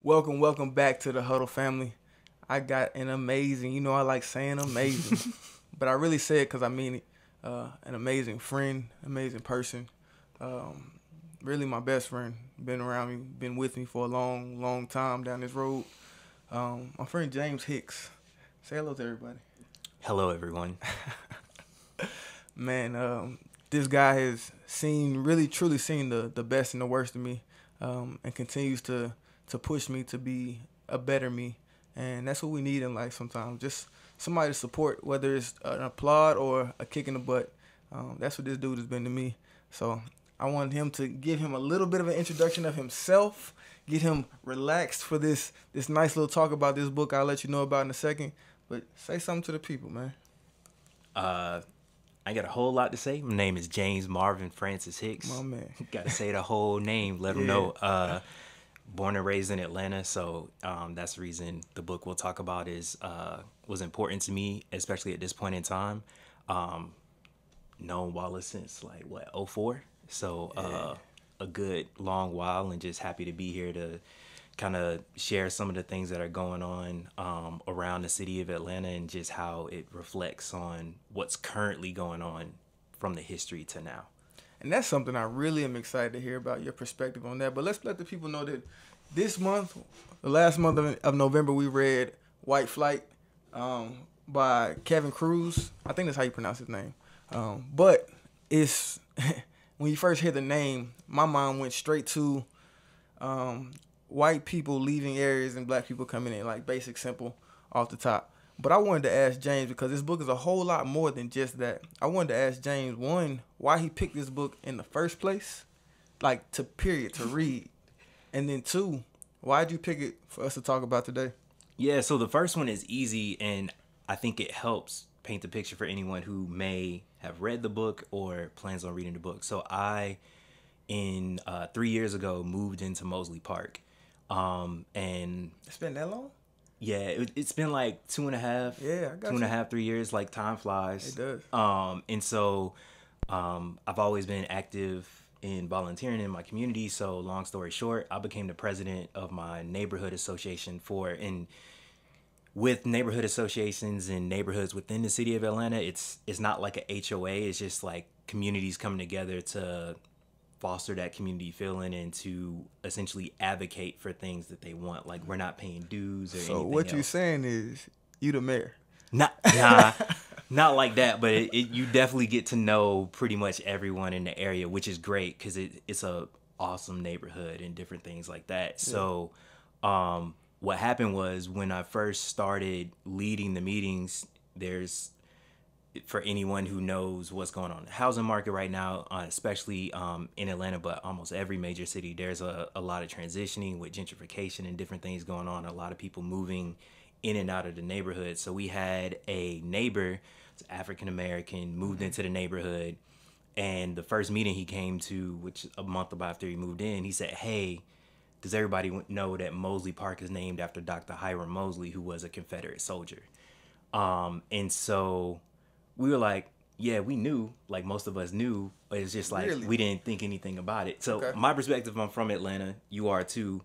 Welcome back to the Huddle family. I got an amazing, I like saying amazing, but I really say it because I mean it. An amazing friend, amazing person. Um, really my best friend. Been around me, been with me for a long time down this road. My friend James Hicks. Say hello to everybody. Hello, everyone. Man, this guy has really truly seen the best and the worst of me, and continues to push me to be a better me. And that's what we need in life sometimes. Just somebody to support, whether it's an applaud or a kick in the butt. That's what this dude has been to me. So I wanted him to give him a little bit of an introduction of himself, get him relaxed for this nice little talk about this book I'll let you know about in a second. But say something to the people, man. I got a whole lot to say. My name is James Marvin Francis Hicks. My man. Got to say the whole name. Let them know. Born and raised in Atlanta, so that's the reason the book we'll talk about was important to me, especially at this point in time. Known Wallace since '04, so a good long while, and just happy to be here to kind of share some of the things that are going on around the city of Atlanta and just how it reflects on what's currently going on from the history to now. And that's something I really am excited to hear about your perspective on that. But let's let the people know that this month, the last month of November, we read White Flight by Kevin Kruse. I think that's how you pronounce his name. But it's when you first hear the name, my mind went straight to white people leaving areas and black people coming in, like basic, simple, off the top. But I wanted to ask James, because this book is a whole lot more than just that. I wanted to ask James, one, why he picked this book in the first place, to read. And then two, why'd you pick it for us to talk about today? Yeah, so the first one is easy, and I think it helps paint the picture for anyone who may have read the book or plans on reading the book. So I, 3 years ago, moved into Mosley Park. And It's been that long? Yeah, it's been like 2.5, Yeah, I got 2.5, 3 years. Like, time flies. It does. And so I've always been active in volunteering in my community. So long story short, I became the president of my neighborhood association with neighborhood associations and neighborhoods within the city of Atlanta. It's not like a HOA. It's just like communities coming together to foster that community feeling and to essentially advocate for things that they want. Like, we're not paying dues or anything. So what else. you're saying is you the mayor? Nah, not like that. But you definitely get to know pretty much everyone in the area, which is great because it's a awesome neighborhood and different things like that. Yeah. So what happened was, when I first started leading the meetings, for anyone who knows what's going on in the housing market right now, especially in Atlanta, but almost every major city, there's a lot of transitioning with gentrification and different things going on. A lot of people moving in and out of the neighborhood. So we had a neighbor, African American, moved into the neighborhood, and the first meeting he came to, which a month after he moved in, he said, "Hey, does everybody know that Mosley Park is named after Dr. Hiram Mosley, who was a Confederate soldier?" And so we were like, yeah, we knew, like most of us knew, but it's just like, really? We didn't think anything about it. So My perspective, I'm from Atlanta, you are too.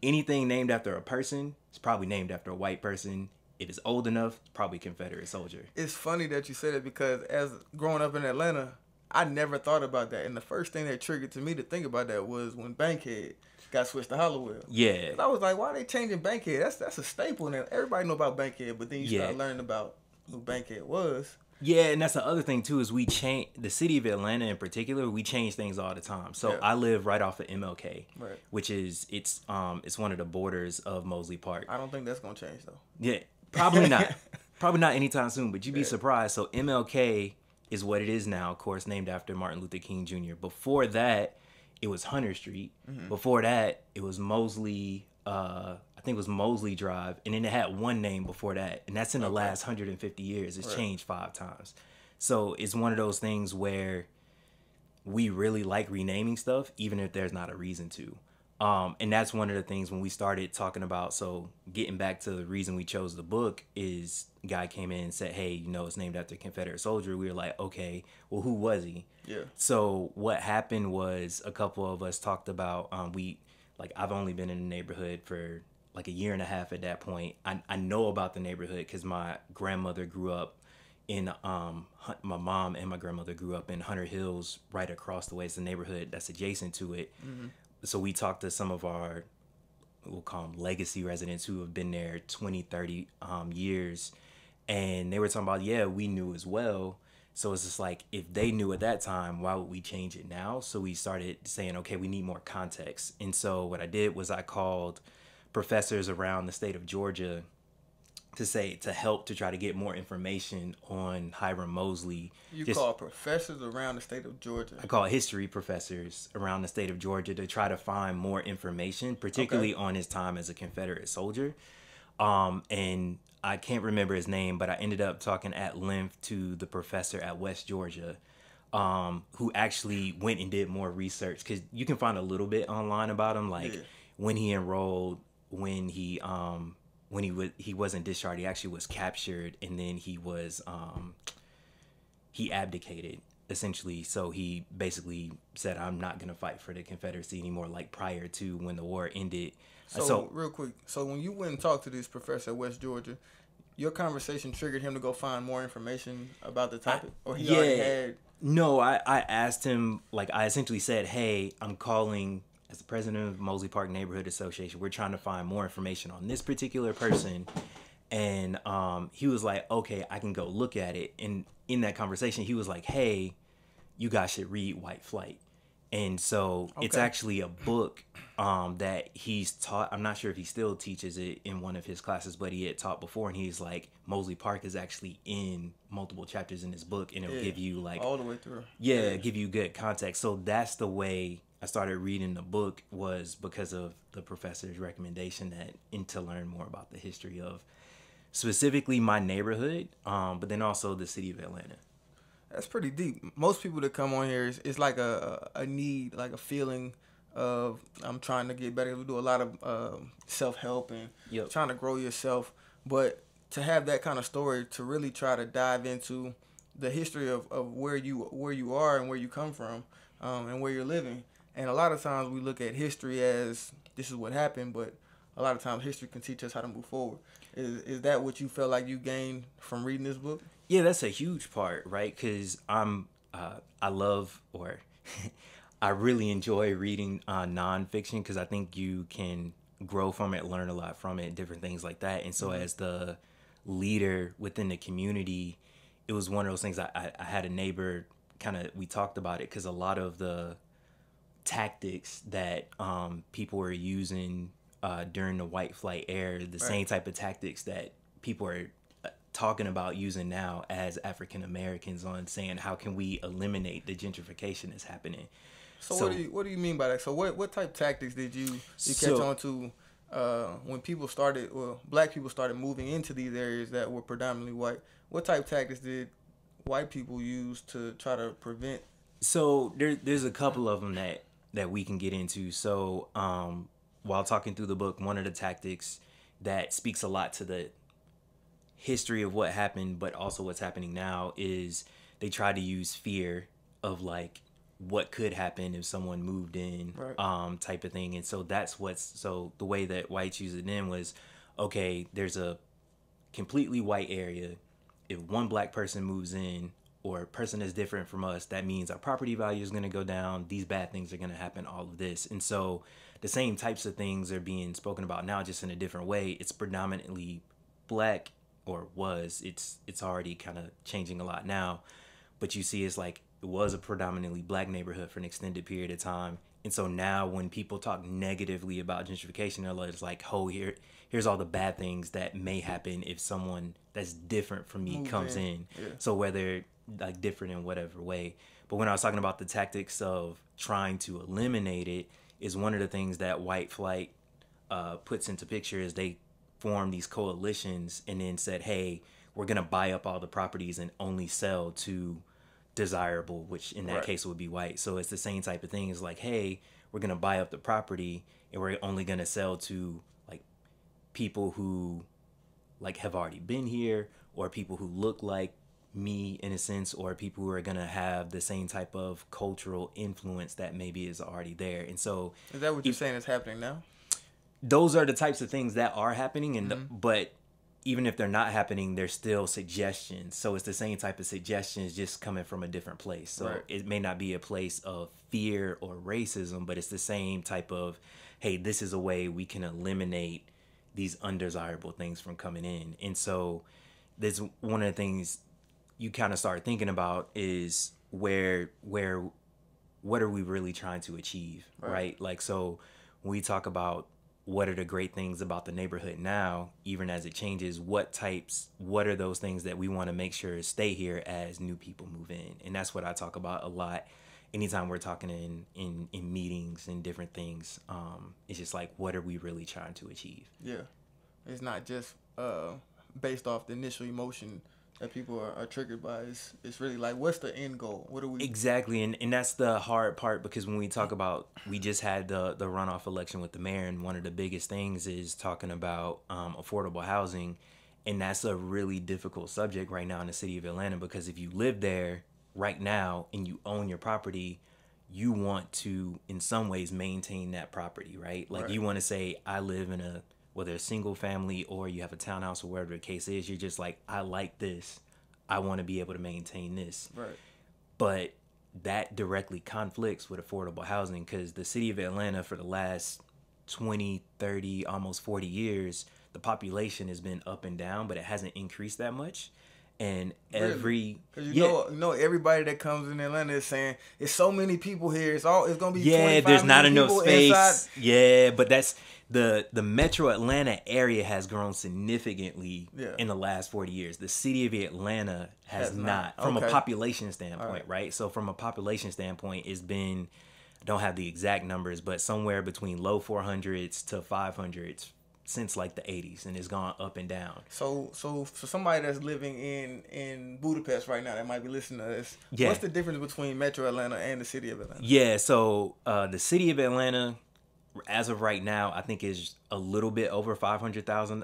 Anything named after a person is probably named after a white person. If it's old enough, probably Confederate soldier. It's funny that you said it, because as growing up in Atlanta, I never thought about that. And the first thing that triggered to me to think about that was when Bankhead got switched to Hollowell. Yeah. I was like, why are they changing Bankhead? That's a staple now. Everybody know about Bankhead, but then you start learning about who Bankhead was. Yeah, and that's the other thing too, is the city of Atlanta in particular, we change things all the time. So I live right off of MLK, right, which is it's one of the borders of Mosley Park. I don't think that's gonna change though. Yeah, probably not. Probably not anytime soon, but you'd be surprised. So MLK is what it is now, of course, named after Martin Luther King Jr. Before that, it was Hunter Street. Mm-hmm. Before that, it was Mosley. I think it was Mosley Drive, and then it had one name before that, and that's in the last 150 years. It's changed 5 times. So it's one of those things where we really like renaming stuff, even if there's not a reason to. And that's one of the things when we started talking about, so getting back to the reason we chose the book, is a guy came in and said, hey, it's named after a Confederate soldier. We were like, okay, well, who was he? Yeah. So what happened was, a couple of us talked about, I've only been in the neighborhood for like a year and a half at that point. I know about the neighborhood because my grandmother grew up in my mom and my grandmother grew up in Hunter Hills, right across the way. It's the neighborhood that's adjacent to it. Mm-hmm. So we talked to some of our, we'll call them legacy residents who have been there 20, 30 years. And they were talking about, yeah, we knew as well. So it's just like, if they knew at that time, why would we change it now? So we started saying, okay, we need more context. And so what I did was I called professors around the state of Georgia to help to try to get more information on Hiram Mosley. You call professors around the state of Georgia? I call history professors around the state of Georgia to try to find more information, particularly on his time as a Confederate soldier. And I can't remember his name, but I ended up talking at length to the professor at West Georgia, who actually went and did more research, because you can find a little bit online about him, like when he enrolled, when he wasn't discharged, he actually was captured, and then he abdicated essentially. So he basically said, I'm not going to fight for the Confederacy anymore, like prior to when the war ended. So real quick, so when you went and talked to this professor at West Georgia, your conversation triggered him to go find more information about the topic? Or he already had... No, I asked him, like, I essentially said, hey, I'm calling as the president of Mosley Park Neighborhood Association. We're trying to find more information on this particular person. And he was like, okay, I can go look at it. And in that conversation, he was like, hey, you guys should read White Flight. And so it's actually a book that he's taught. I'm not sure if he still teaches it in one of his classes, but he had taught before. And he's like, Mosley Park is actually in multiple chapters in this book. And it'll give you like... all the way through. Yeah, give you good context. So that's the way I started reading the book, was because of the professor's recommendation and to learn more about the history of specifically my neighborhood, but then also the city of Atlanta. That's pretty deep. Most people that come on here, it's like a need, like a feeling of, I'm trying to get better. We do a lot of self-help and trying to grow yourself. But to have that kind of story, to really try to dive into the history of where you are and where you come from, and where you're living. And a lot of times we look at history as this is what happened, but a lot of times history can teach us how to move forward. Is that what you felt like you gained from reading this book? Yeah, that's a huge part, right? Because I love, or I really enjoy reading nonfiction, because I think you can grow from it, learn a lot from it, different things like that. And so as the leader within the community, it was one of those things. I had a neighbor, we talked about it, because a lot of the tactics that people were using during the White Flight era, the same type of tactics that people are talking about using now as African Americans, on saying, how can we eliminate the gentrification that's happening? So what do you mean by that? So what type of tactics did you catch on to when people started, or black people started moving into these areas that were predominantly white? What type of tactics did white people use to try to prevent? So there's a couple of them that we can get into. So while talking through the book, one of the tactics that speaks a lot to the history of what happened, but also what's happening now, is they try to use fear of like what could happen if someone moved in, type of thing. And so so the way that whites use it then was, okay, there's a completely white area. If one black person moves in, or a person is different from us, that means our property value is going to go down. These bad things are going to happen, all of this. And so the same types of things are being spoken about now, just in a different way. It's predominantly black, or was. It's already kind of changing a lot now. But you see, it's like, it was a predominantly black neighborhood for an extended period of time. And so now when people talk negatively about gentrification, it's like, oh, here's all the bad things that may happen if someone that's different from me comes in. Yeah. So whether like different in whatever way. But when I was talking about the tactics of trying to eliminate it, is one of the things that White Flight puts into picture, is they formed these coalitions and then said, hey, we're going to buy up all the properties and only sell to desirable, which in that case would be white. So it's the same type of thing. It's like, hey, we're going to buy up the property and we're only going to sell to like people who like have already been here, or people who look like me in a sense, or people who are going to have the same type of cultural influence that maybe is already there. And so is that what you're saying is happening now? those are the types of things that are happening, and Mm-hmm. but even if they're not happening, they're still suggestions. So it's the same type of suggestions, just coming from a different place. So Right. it may not be a place of fear or racism, but it's the same type of, hey, this is a way we can eliminate these undesirable things from coming in. And so there's one of the things you kind of start thinking about is what are we really trying to achieve, right? Like, so when we talk about what are the great things about the neighborhood now, even as it changes, what are those things that we want to make sure stay here as new people move in? And that's what I talk about a lot anytime we're talking in meetings and different things. It's just like, what are we really trying to achieve? Yeah, it's not just based off the initial emotion that people are triggered by. It's really like, what's the end goal? What do we Exactly, and that's the hard part, because when we talk about, we just had the runoff election with the mayor, and one of the biggest things is talking about affordable housing, and that's a really difficult subject right now in the city of Atlanta, because if you live there right now and you own your property, you want to in some ways maintain that property, right? Like, Right. you want to say, I live in a, whether a single family or you have a townhouse or whatever the case is, you're just like, I like this, I want to be able to maintain this. Right. But that directly conflicts with affordable housing, because the city of Atlanta for the last 20, 30, almost 40 years, the population has been up and down, but it hasn't increased that much. And every Cause you know everybody that comes in Atlanta is saying it's so many people here. It's gonna be 25 there's not million enough people space. inside. Yeah, but that's the metro Atlanta area has grown significantly Yeah. in the last 40 years. The city of Atlanta has not, from Okay. a population standpoint, Right. right? So from a population standpoint, it's been, I don't have the exact numbers, but somewhere between low 400s to 500s since like the 80s, and it's gone up and down. So for somebody that's living in Budapest right now that might be listening to this, Yeah. what's the difference between Metro Atlanta and the city of Atlanta? Yeah, so the city of Atlanta, as of right now, I think is a little bit over 500,000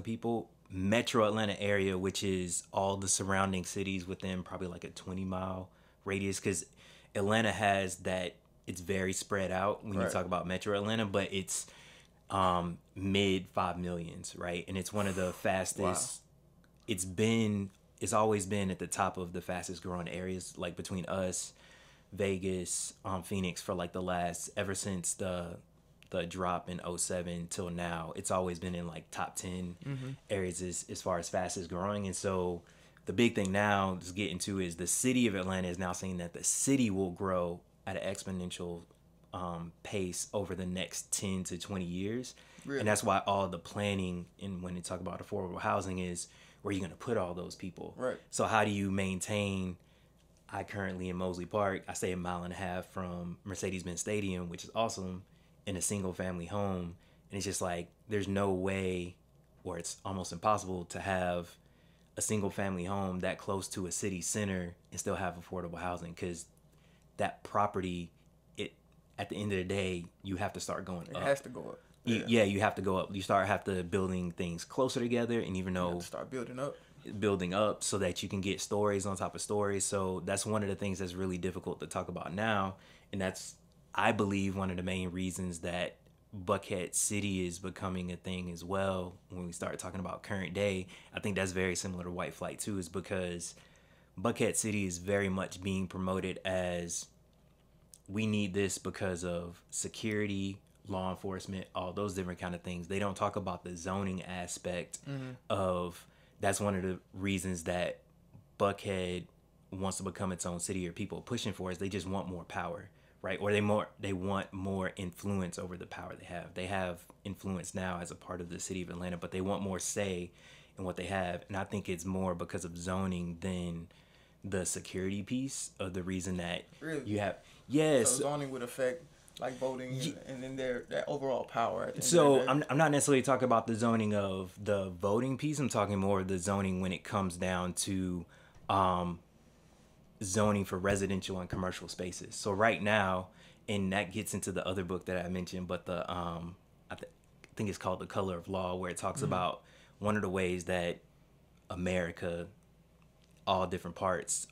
people. Metro Atlanta area, which is all the surrounding cities within probably like a 20-mile radius, because Atlanta has that, it's very spread out when you Right. talk about Metro Atlanta, but it's mid 5 millions, right? And it's one of the fastest. Wow. It's always been at the top of the fastest growing areas, like between us, Vegas, Phoenix, for like the last, ever since the drop in 07 till now, it's always been in like top 10 areas as far as fastest growing. And so the big thing now to get into is the city of Atlanta is now saying that the city will grow at an exponential pace over the next 10 to 20 years. Really? And that's why all the planning, and when they talk about affordable housing, is where you're going to put all those people. Right. So how do you maintain, I currently in Mosley Park, I stay a mile and a half from Mercedes-Benz Stadium, which is awesome, in a single family home. And it's just like, there's no way, or it's almost impossible to have a single family home that close to a city center and still have affordable housing, because that property, at the end of the day, you have to start going up. It has to go up. You have to go up. You have to building things closer together, and even You though have to start building up. so that you can get stories on top of stories. So that's one of the things that's really difficult to talk about now, and that's, I believe, one of the main reasons that Buckhead City is becoming a thing as well. When we start talking about current day, I think that's very similar to white flight too, is because Buckhead City is very much being promoted as, we need this because of security, law enforcement, all those different kind of things. They don't talk about the zoning aspect of, that's one of the reasons that Buckhead wants to become its own city, or people pushing for it, is they just want more power, right? Or they want more influence over the power they have. They have influence now as a part of the city of Atlanta, but they want more say in what they have. And I think it's more because of zoning than the security piece of the reason that Really? you have. Yes. So zoning would affect like voting and then that overall power. At the end So of the day. I'm not necessarily talking about the zoning of the voting piece. I'm talking more of the zoning when it comes down to zoning for residential and commercial spaces. So right now, and that gets into the other book that I mentioned, but the I think it's called The Color of Law, where it talks about one of the ways that America, all different parts,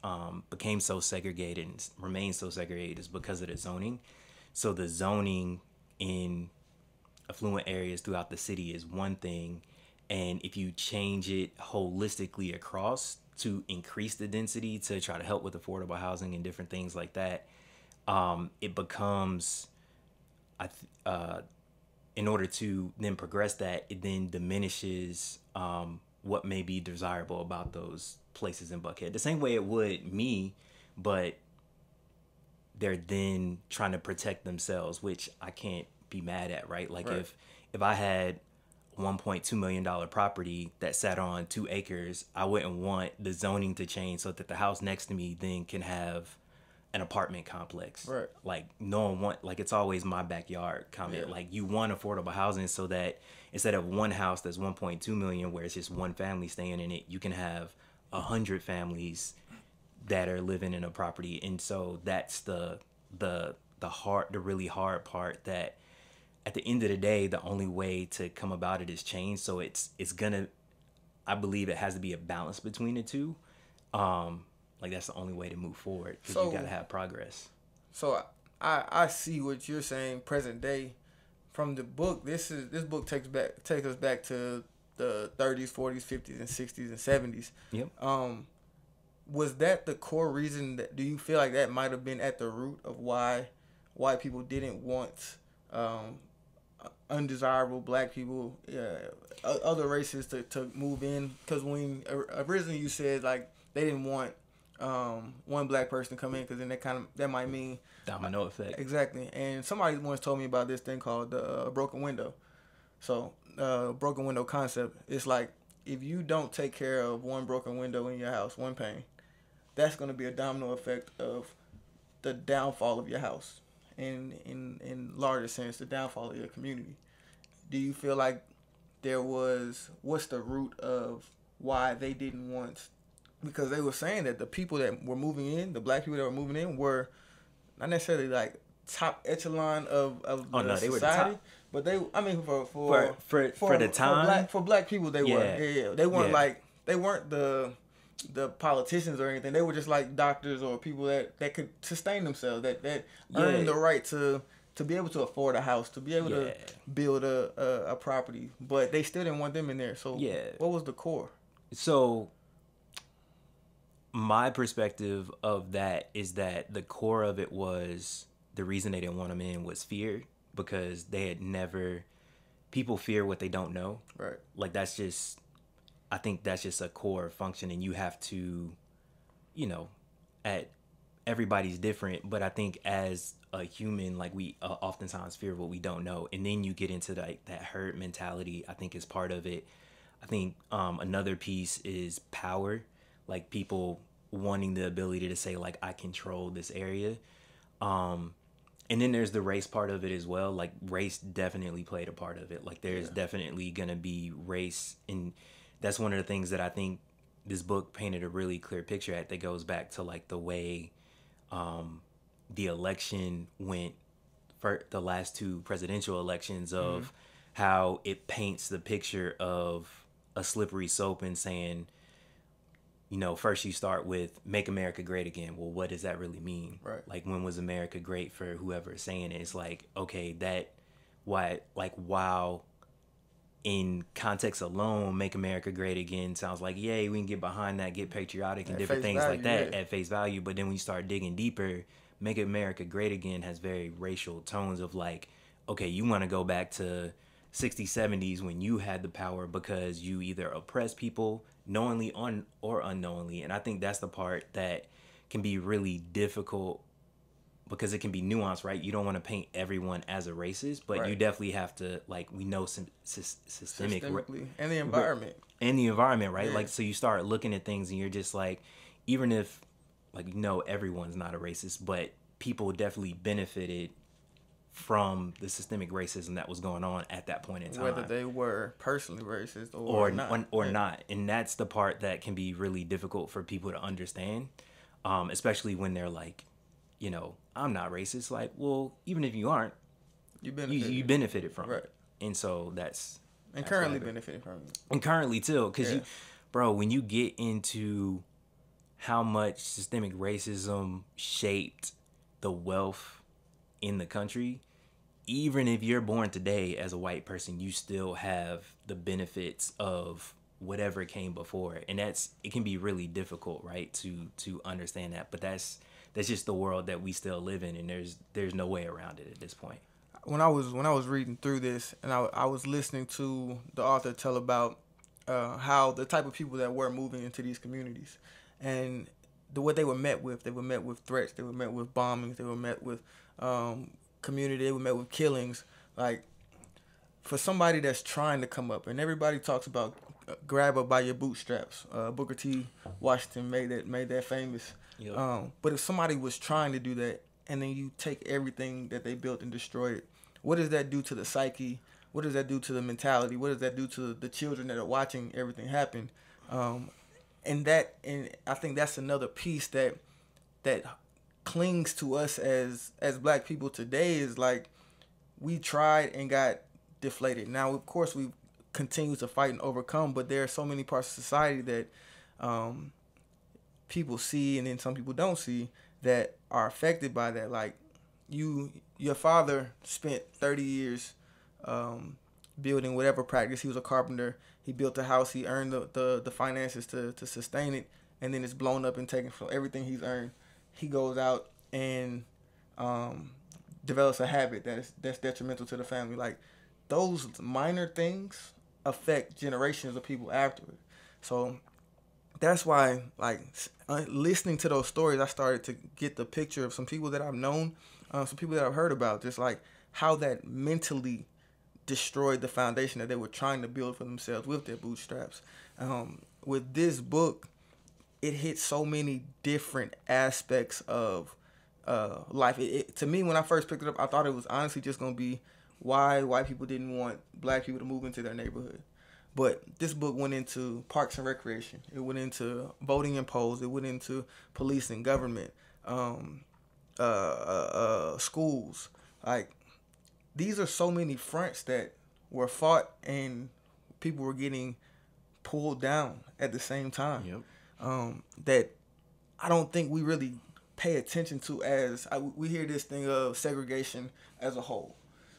became so segregated and remain so segregated is because of the zoning. So the zoning in affluent areas throughout the city is one thing, and if you change it holistically across to increase the density to try to help with affordable housing and different things like that, it becomes, in order to then progress that, it then diminishes what may be desirable about those places in Buckhead. The same way it would me, but they're then trying to protect themselves, which I can't be mad at, right? Like Right. if I had $1.2 million property that sat on 2 acres, I wouldn't want the zoning to change so that the house next to me then can have an apartment complex. Right. Like no one want, like it's always my backyard comment. Yeah. Like you want affordable housing so that instead of one house that's 1.2 million where it's just one family staying in it, you can have 100 families that are living in a property. And so that's the really hard part, that at the end of the day, the only way to come about it is change. So it's gonna, I believe it has to be a balance between the two. Like that's the only way to move forward, because So- you gotta have progress. So I see what you're saying present day from the book. This book takes us back to the 30s, 40s, 50s, and 60s and 70s. Yep. Was that the core reason? That do you feel like that might have been at the root of why people didn't want undesirable black people, other races to move in? Because when originally you said like they didn't want one black person to come in, because then that might mean Domino effect. exactly. And somebody once told me about this thing called the broken window. So broken window concept. It's like if you don't take care of one broken window in your house, one pane, that's going to be a domino effect of the downfall of your house. In larger sense, the downfall of your community. Do you feel like what's the root of why they didn't want? Because they were saying that the people that were moving in, the black people that were moving in, were not necessarily like top echelon of the They were the society, top. but they, I mean, for the time, for black people, they were. Yeah. They weren't Yeah. like, they weren't the politicians or anything. They were just like doctors or people that could sustain themselves, that earned the right to be able to afford a house, to be able to build a property, but they still didn't want them in there. So what was the core? So my perspective of that is that the core of it was, the reason they didn't want them in was fear, because they had never, people fear what they don't know. Right. Like that's just, I think that's just a core function, and you have to, everybody's different, but I think as a human, like we oftentimes fear what we don't know, and then you get into like that herd mentality. I think is part of it. I think another piece is power, like people wanting the ability to say like I control this area, and then there's the race part of it as well. Like race definitely played a part of it. Like there's definitely gonna be race, and that's one of the things that I think this book painted a really clear picture at, that goes back to like the way the election went for the last 2 presidential elections, of how it paints the picture of a slippery slope and saying, first you start with make America great again. Well, what does that really mean? Right. Like when was America great for whoever is saying it? It's like, okay, wow, in context alone, make America great again sounds like, yay, we can get behind that, get patriotic and different things like that at face value. But then when you start digging deeper, make America great again has very racial tones of like, okay, you want to go back to 60s, 70s when you had the power because you either oppressed people knowingly or unknowingly. And I think that's the part that can be really difficult, because it can be nuanced, right? You don't want to paint everyone as a racist, but you definitely have to, like, we know systemically, and the environment. Right? Yeah. Like, so you start looking at things and you're just like, even if, like, everyone's not a racist, but people definitely benefited from the systemic racism that was going on at that point in time. Whether they were personally racist or not. Or not. And that's the part that can be really difficult for people to understand, especially when they're like, I'm not racist. Like, well, even if you aren't, you benefited from it. And so that's currently benefiting from it. And currently too, because when you get into how much systemic racism shaped the wealth in the country, even if you're born today as a white person, you still have the benefits of whatever came before, and it can be really difficult, right, to understand that. But that's just the world that we still live in, and there's no way around it at this point. When I was reading through this, and I was listening to the author tell about how the type of people that were moving into these communities, and what they were met with. They were met with threats. They were met with bombings. They were met with community. They were met with killings. Like, for somebody that's trying to come up, and everybody talks about grab up by your bootstraps. Booker T. Washington made that famous. Yep. But if somebody was trying to do that, and then you take everything that they built and destroy it, what does that do to the psyche? What does that do to the mentality? What does that do to the children that are watching everything happen? And I think that's another piece that clings to us as black people today, is like, we tried and got deflated. Now, of course, we continue to fight and overcome, but there are so many parts of society that people see and then some people don't see that are affected by that. Like, your father spent 30 years building whatever practice. He was a carpenter. He built a house. He earned the finances to sustain it, and then it's blown up and taken from everything he's earned. He goes out and develops a habit that's detrimental to the family. Like, those minor things affect generations of people afterward. So that's why, like, listening to those stories, I started to get the picture of some people that I've known, some people that I've heard about, just like how that mentally destroyed the foundation that they were trying to build for themselves with their bootstraps. With this book, it hits so many different aspects of life. To me, when I first picked it up, I thought it was honestly just going to be why white people didn't want black people to move into their neighborhood. But this book went into parks and recreation. It went into voting and polls. It went into police and government, schools. Like, these are so many fronts that were fought and people were getting pulled down at the same time. Yep. That I don't think we really pay attention to we hear this thing of segregation as a whole.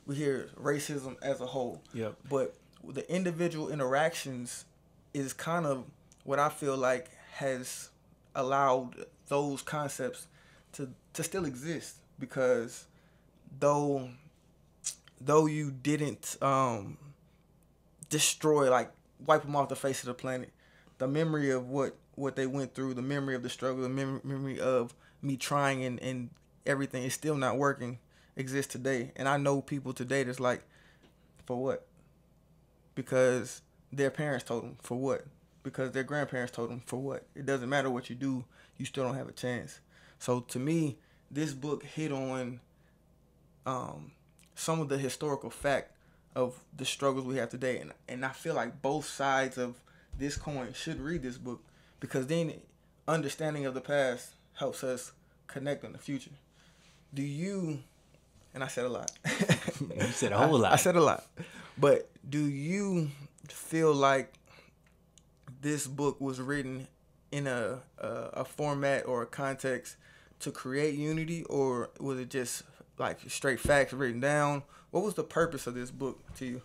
We hear racism as a whole. Yep. But the individual interactions is kind of what I feel like has allowed those concepts to still exist, because though you didn't destroy, like, wipe them off the face of the planet, the memory of what they went through, the memory of the struggle, the memory of me trying and everything is still not working, exists today. And I know people today that's like, for what? Because their parents told them, for what? Because their grandparents told them, for what? It doesn't matter what you do, you still don't have a chance. So to me, this book hit on some of the historical fact of the struggles we have today. And I feel like both sides of this coin should read this book, because then understanding of the past helps us connect on the future. Do you, and I said a lot. You said a whole lot. I said a lot. But do you feel like this book was written in a format or a context to create unity, or was it just like straight facts written down? What was the purpose of this book to you?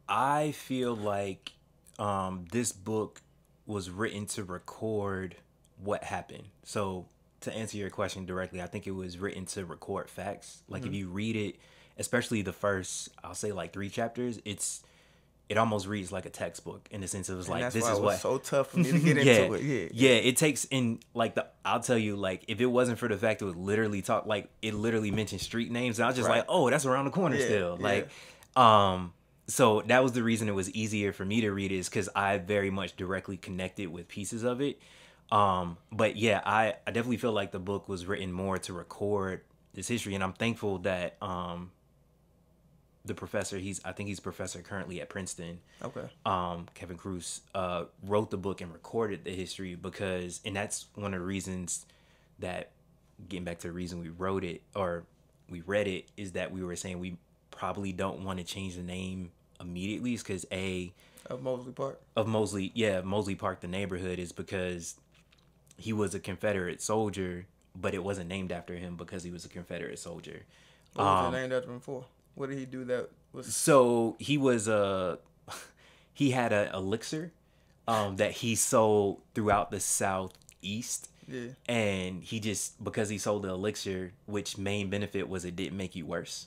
I feel like this book was written to record what happened. So to answer your question directly, I think it was written to record facts. Like, if you read it, especially the first, I'll say, like, 3 chapters, it almost reads like a textbook, in the sense it was like, this is what, so tough for me to get into it. Yeah, it takes in, like, I'll tell you, like, if it wasn't for the fact it would literally talk, like, it literally mentioned street names, and I was just like, oh, that's around the corner still. Like, so that was the reason it was easier for me to read, is because I very much directly connected with pieces of it. But yeah, I definitely feel like the book was written more to record this history, and I'm thankful that the professor, I think he's professor currently at Princeton. Okay. Kevin Kruse wrote the book and recorded the history, and that's one of the reasons that, getting back to the reason we wrote it or we read it, is that we were saying we probably don't want to change the name immediately, is because of Mosley Park. Mosley Park, the neighborhood, is because he was a Confederate soldier, but it wasn't named after him because he was a Confederate soldier. What was it named after him for? What did he do that was? So he was he had an elixir that he sold throughout the southeast. Yeah. And he just, because he sold the elixir, which main benefit was it didn't make you worse.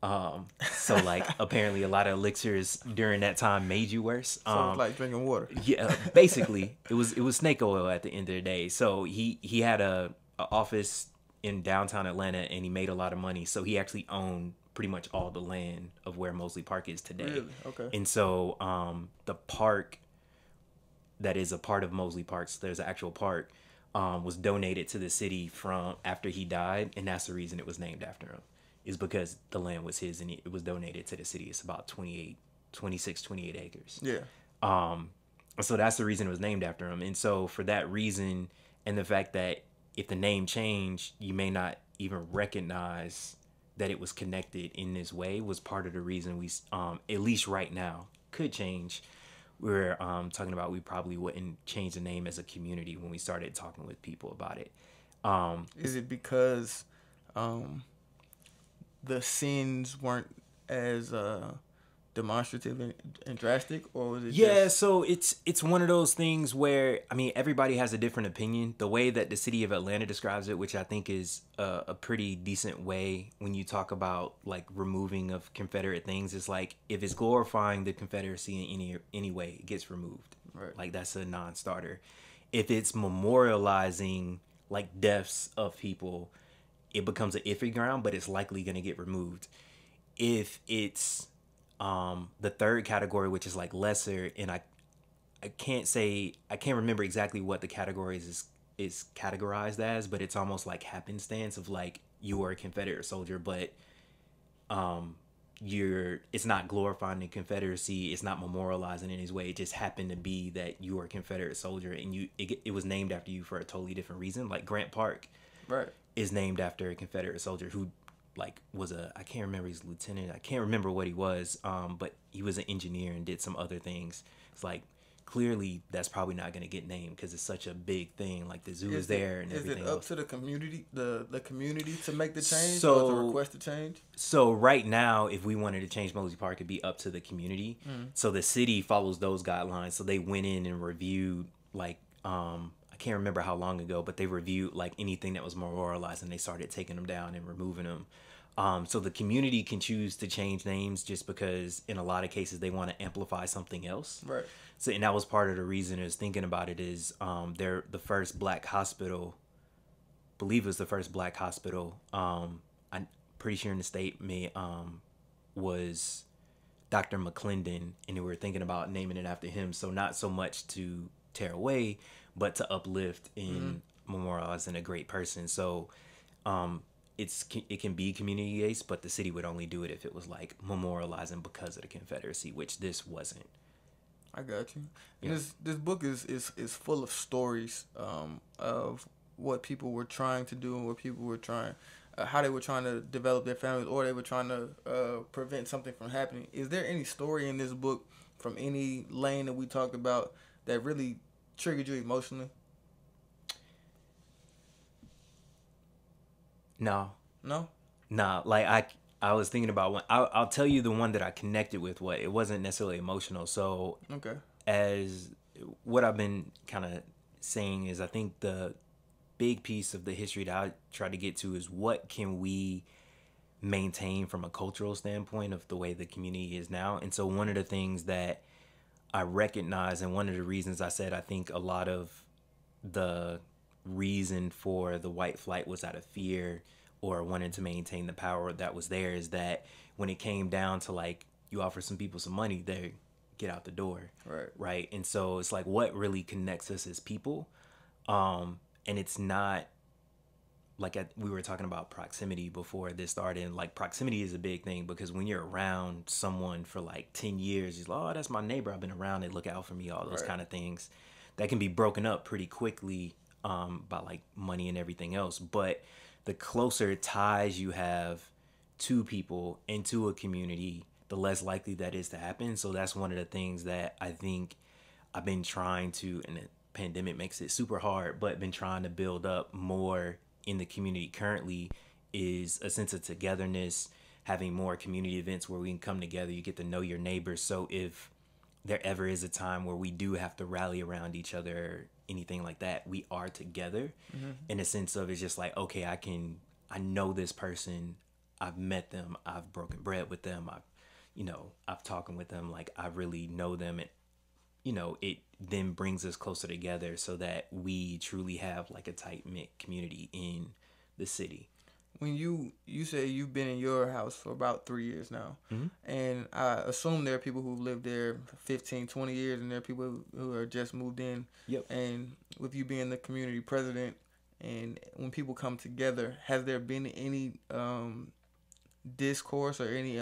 So like apparently a lot of elixirs during that time made you worse. So it's like drinking water. Yeah, basically it was snake oil at the end of the day. So he had a office in downtown Atlanta, and he made a lot of money. So he actually owned pretty much all the land of where Mosley Park is today. Really? Okay. And so the park that is a part of Mosley Park, so there's an actual park, was donated to the city from after he died, and that's the reason it was named after him, is because the land was his and it was donated to the city. It's about 28 acres. Yeah. So that's the reason it was named after him. And so for that reason, and the fact that if the name changed, you may not even recognize that it was connected in this way, was part of the reason we, at least right now, could change. We're talking about we probably wouldn't change the name as a community when we started talking with people about it. Is it because the sins weren't as demonstrative and drastic, or was it? Yeah, so it's one of those things where, I mean, everybody has a different opinion. The way that the city of Atlanta describes it, which I think is a pretty decent way when you talk about like removing of Confederate things, is like if it's glorifying the Confederacy in any way, it gets removed. Right. Like that's a non-starter. If it's memorializing like deaths of people, it becomes an iffy ground, but it's likely going to get removed. If it's the third category, which is like lesser, and I can't remember exactly what the categories is categorized as, but it's almost like happenstance of like you were a Confederate soldier, but it's not glorifying the Confederacy, it's not memorializing in any way. It just happened to be that you were a Confederate soldier, and it was named after you for a totally different reason. Like Grant Park, Right. is named after a Confederate soldier who like was I can't remember his lieutenant. I can't remember what he was, but he was an engineer and did some other things. It's like clearly that's probably not going to get named because it's such a big thing. Like the zoo is there and everything. Is it up else. to the community, the community to make the change, So, or to request the change? So right now, if we wanted to change Mosley Park, it'd be up to the community. So the city follows those guidelines. So they went in and reviewed like I can't remember how long ago, but they reviewed like anything that was memorialized and they started taking them down and removing them. So the community can choose to change names just because in a lot of cases they want to amplify something else. Right. So, and that was part of the reason I was thinking about it is they're the first black hospital, I believe it was the first black hospital, I'm pretty sure in the state was Dr. McClendon, and they were thinking about naming it after him. So not so much to tear away, but to uplift and memorializing a great person. So it can be community based, but the city would only do it if it was like memorializing because of the Confederacy, which this wasn't. I got you. Yeah. This book is full of stories of what people were trying to do and what people were trying, how they were trying to develop their families, or they were trying to prevent something from happening. Is there any story in this book from any lane that we talked about that really triggered you emotionally? No. No? Nah, like I was thinking about one. I'll tell you the one that I connected with. What it wasn't necessarily emotional. So okay, as what I've been kind of saying is, I think the big piece of the history that I try to get to is what can we maintain from a cultural standpoint of the way the community is now. And so one of the things that I recognize, and one of the reasons I said I think a lot of the reason for the white flight was out of fear or wanting to maintain the power that was there, is that when it came down to like you offer some people some money, they get out the door. Right. And so it's like what really connects us as people. And it's not like we were talking about proximity before this started, and like proximity is a big thing because when you're around someone for like 10 years, you're like, oh, that's my neighbor, I've been around, they look out for me, all those kind of things that can be broken up pretty quickly by like money and everything else. But the closer ties you have to people and to a community, the less likely that is to happen. So that's one of the things that I think I've been trying to, and the pandemic makes it super hard, but been trying to build up more in the community currently, is a sense of togetherness, having more community events where we can come together. You get to know your neighbors. So if there ever is a time where we do have to rally around each other or anything like that, we are together in a sense of, it's just like, okay, I know this person, I've met them, I've broken bread with them, I've talking with them, like I really know them. And it then brings us closer together so that we truly have like a tight-knit community in the city. When you say you've been in your house for about 3 years now, and I assume there are people who lived there 15, 20 years, and there are people who are just moved in. Yep. And with you being the community president, and when people come together, has there been any discourse or any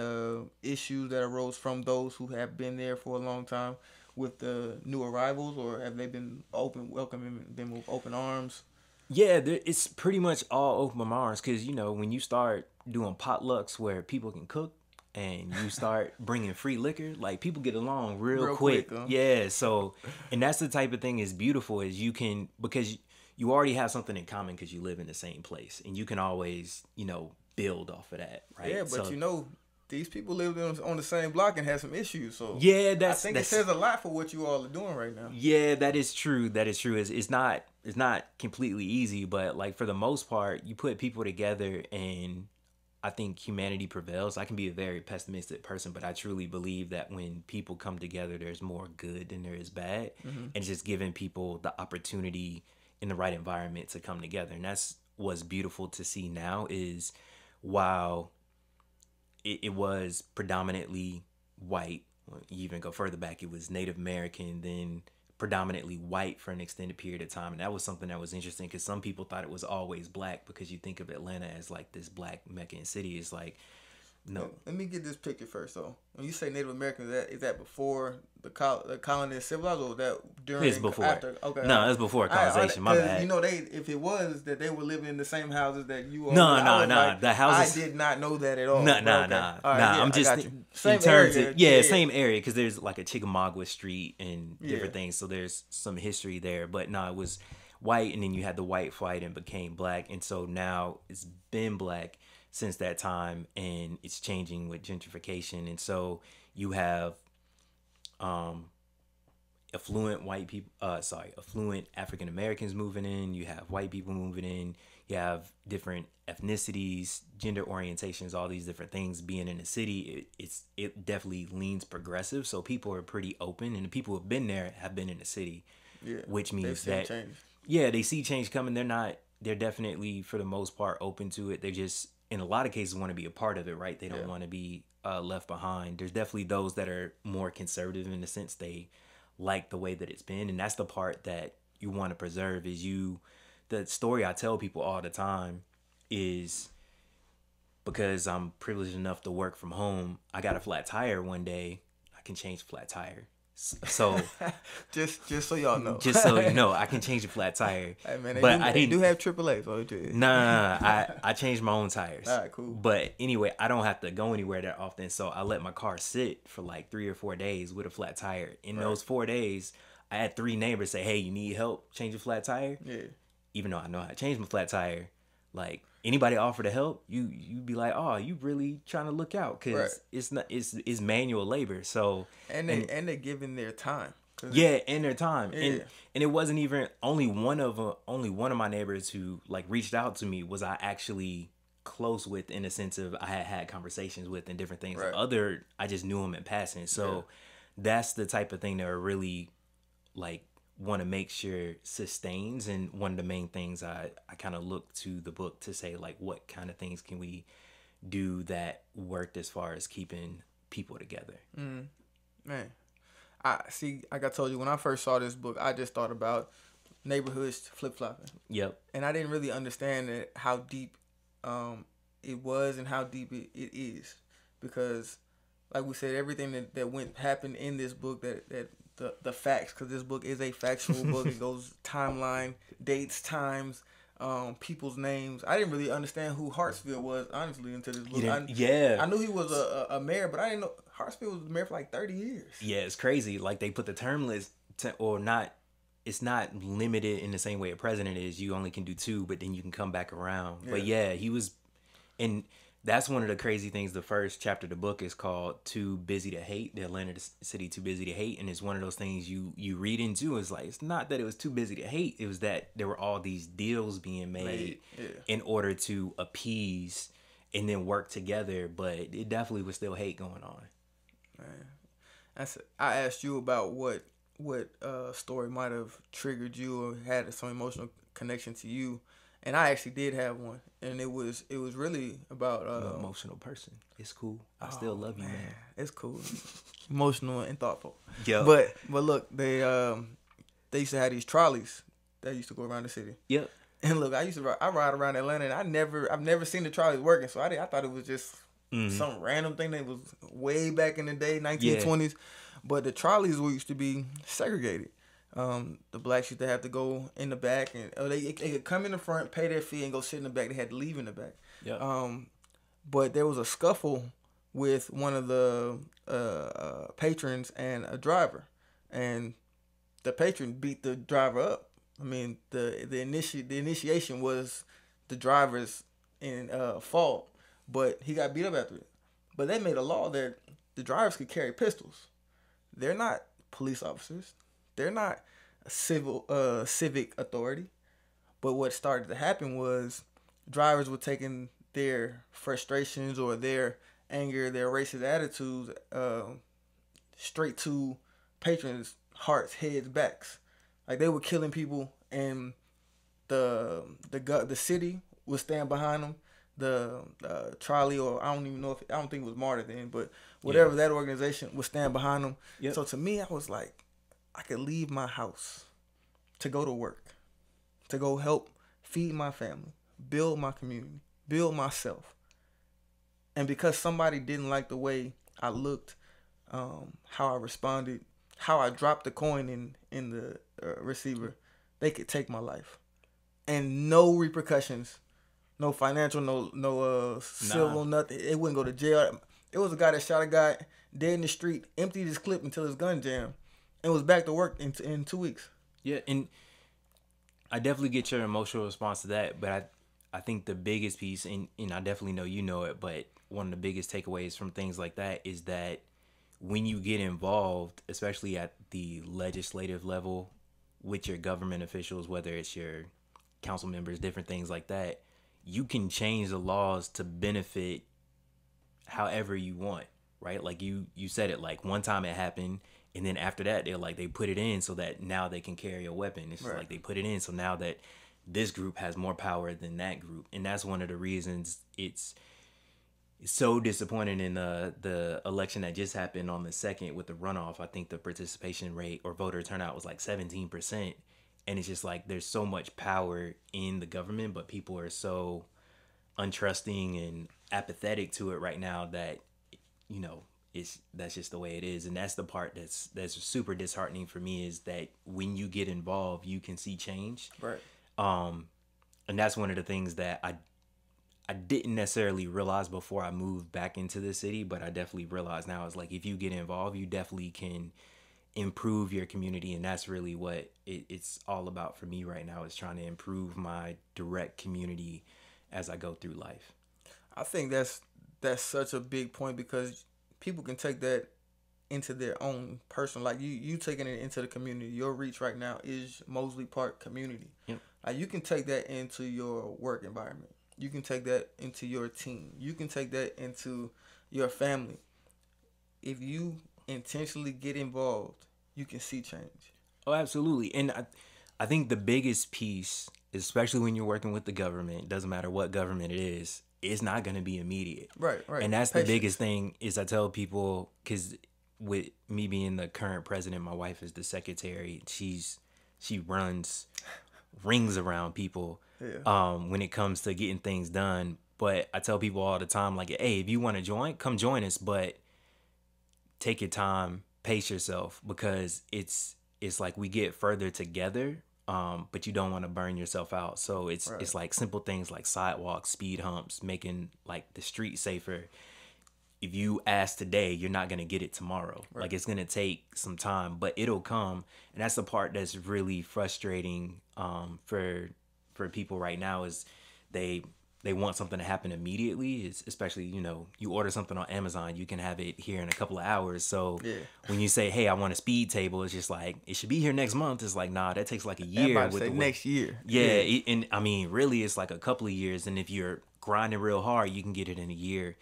issues that arose from those who have been there for a long time with the new arrivals, or have they been welcoming them with open arms? Yeah, it's pretty much all open arms because, when you start doing potlucks where people can cook and you start bringing free liquor, like people get along real quick. Huh? Yeah, so, and that's the type of thing is beautiful is you can, because you already have something in common because you live in the same place and you can always, build off of that, right? Yeah, but these people lived on the same block and had some issues. So yeah, I think it says a lot for what you all are doing right now. Yeah, that is true. It's not completely easy, but like for the most part, you put people together and I think humanity prevails. I can be a very pessimistic person, but I truly believe that when people come together, there's more good than there is bad. And just giving people the opportunity in the right environment to come together. And that's what's beautiful to see now is while it was predominantly white. You even go further back, it was Native American, then predominantly white for an extended period of time. And that was something that was interesting because some people thought it was always black because you think of Atlanta as like this black Meccan city. It's like, no. Let me get this picture first, though. When you say Native American, is that before the colonists civilized, or that during? It's before. After? Okay. No, it's before colonization. My bad. If it was that they were living in the same houses that you are. No. Like, the houses. I did not know that at all. Nah. Right, yeah, I'm just same area. Same area because there's like a Chickamauga Street and different things. So there's some history there. But no, it was white, and then you had the white flight and became black, and so now it's been black since that time, and it's changing with gentrification. And so you have affluent African Americans moving in, you have white people moving in, you have different ethnicities, gender orientations, all these different things being in the city. It definitely leans progressive, so people are pretty open, and the people who have been there have been in the city, which means that change. Yeah, they see change coming. They're definitely for the most part open to it. They just in a lot of cases want to be a part of it, right? They don't want to be left behind. There's definitely those that are more conservative in the sense they like the way that it's been, and that's the part that you want to preserve. The story I tell people all the time is because I'm privileged enough to work from home, I got a flat tire one day, I can change the flat tire. So just so y'all know. Just so you know, I can change a flat tire. Hey man, they do have AAA. So nah, I changed my own tires. All right, cool. But anyway, I don't have to go anywhere that often, so I let my car sit for like 3 or 4 days with a flat tire. In those 4 days, I had 3 neighbors say, "Hey, you need help change a flat tire?" Yeah. Even though I know how to change my flat tire, like anybody offer to help, you be like, "Oh, you really trying to look out?" Because it's manual labor. So and they're giving their time. And their time. Yeah. And it wasn't even only one of my neighbors who like reached out to me was I actually close with in the sense of I had conversations with and different things. Right. I just knew them in passing. So that's the type of thing that I really like want to make sure sustains. And one of the main things I kind of look to the book to say like what kind of things can we do that worked as far as keeping people together. Man, like I told you, when I first saw this book, I just thought about neighborhoods flip-flopping. Yep. And I didn't really understand how deep it was and how deep it is, because like we said, everything that happened in this book, that the facts, because this book is a factual book. It goes timeline, dates, times, people's names. I didn't really understand who Hartsfield was, honestly, until this book. I knew he was a mayor, but I didn't know Hartsfield was mayor for like 30 years. Yeah, it's crazy. Like they put the term list it's not limited in the same way a president is. You only can do 2, but then you can come back around. Yeah. But yeah, he was And that's one of the crazy things. The first chapter of the book is called "Too Busy to Hate." The Atlanta city too busy to hate, and it's one of those things you read into. It's like, it's not that it was too busy to hate. It was that there were all these deals being made in order to appease and then work together. But it definitely was still hate going on. Man, I asked you about what story might have triggered you or had some emotional connection to you. And I actually did have one, and it was really about I'm an emotional person. It's cool. I still love you, man. It's cool, emotional and thoughtful. Yeah. But look, they used to have these trolleys that used to go around the city. Yep. And look, I ride around Atlanta, and I've never seen the trolleys working, so I thought it was just some random thing that was way back in the day, 1920s. But the trolleys used to be segregated. The blacks used to have to go in the back, and they could come in the front, pay their fee, and go sit in the back. They had to leave in the back. Yeah. But there was a scuffle with one of the patrons and a driver, and the patron beat the driver up. I mean, the initiation was the driver's fault, but he got beat up after it. But they made a law that the drivers could carry pistols. They're not police officers. They're not a civic authority. But what started to happen was drivers were taking their frustrations or their anger, their racist attitudes straight to patrons' hearts, heads, backs. Like, they were killing people, and the city would stand behind them. The trolley, or I don't think it was MARTA then, but whatever that organization would stand behind them. Yep. So to me, I was like, I could leave my house to go to work, to go help feed my family, build my community, build myself. And because somebody didn't like the way I looked, how I responded, how I dropped the coin in the receiver, they could take my life. And no repercussions, no financial, no civil, nothing. It wouldn't go to jail. It was a guy that shot a guy dead in the street, emptied his clip until his gun jammed, and was back to work in 2 weeks. Yeah, and I definitely get your emotional response to that, but I think the biggest piece, and I definitely know you know it, but one of the biggest takeaways from things like that is that when you get involved, especially at the legislative level with your government officials, whether it's your council members, different things like that, you can change the laws to benefit however you want, right? Like you said it, like one time it happened, and then after that they put it in so that now they can carry a weapon. It's just like they put it in so now that this group has more power than that group. And that's one of the reasons it's so disappointing in the election that just happened on the 2nd with the runoff. I think the participation rate or voter turnout was like 17%. And it's just like there's so much power in the government, but people are so untrusting and apathetic to it right now that, you know, that's just the way it is. And that's the part that's super disheartening for me, is that when you get involved, you can see change. Right. And that's one of the things that I didn't necessarily realize before I moved back into the city, but I definitely realize now is like if you get involved, you definitely can improve your community. And that's really what it's all about for me right now, is trying to improve my direct community as I go through life. I think that's such a big point, because people can take that into their own personal, like you taking it into the community. Your reach right now is mostly part community. Yep. Like you can take that into your work environment. You can take that into your team. You can take that into your family. If you intentionally get involved, you can see change. Oh, absolutely. And I think the biggest piece, especially when you're working with the government, doesn't matter what government it is, it's not going to be immediate. Right. And that's the biggest thing, is I tell people, because with me being the current president, my wife is the secretary. She runs rings around people when it comes to getting things done. But I tell people all the time, like, hey, if you want to join, come join us, but take your time, pace yourself, because it's like we get further together, but you don't want to burn yourself out. So it's like simple things like sidewalks, speed humps, making like the street safer. If you ask today, you're not going to get it tomorrow. Right. Like, it's going to take some time, but it'll come. And that's the part that's really frustrating for people right now, is they they want something to happen immediately. It's especially, you order something on Amazon, you can have it here in a couple of hours. So when you say, hey, I want a speed table, it's just like, it should be here next month. It's like, nah, that takes like a year. I'm about to say next year. Yeah. And I mean, really, it's like a couple of years. And if you're grinding real hard, you can get it in a year.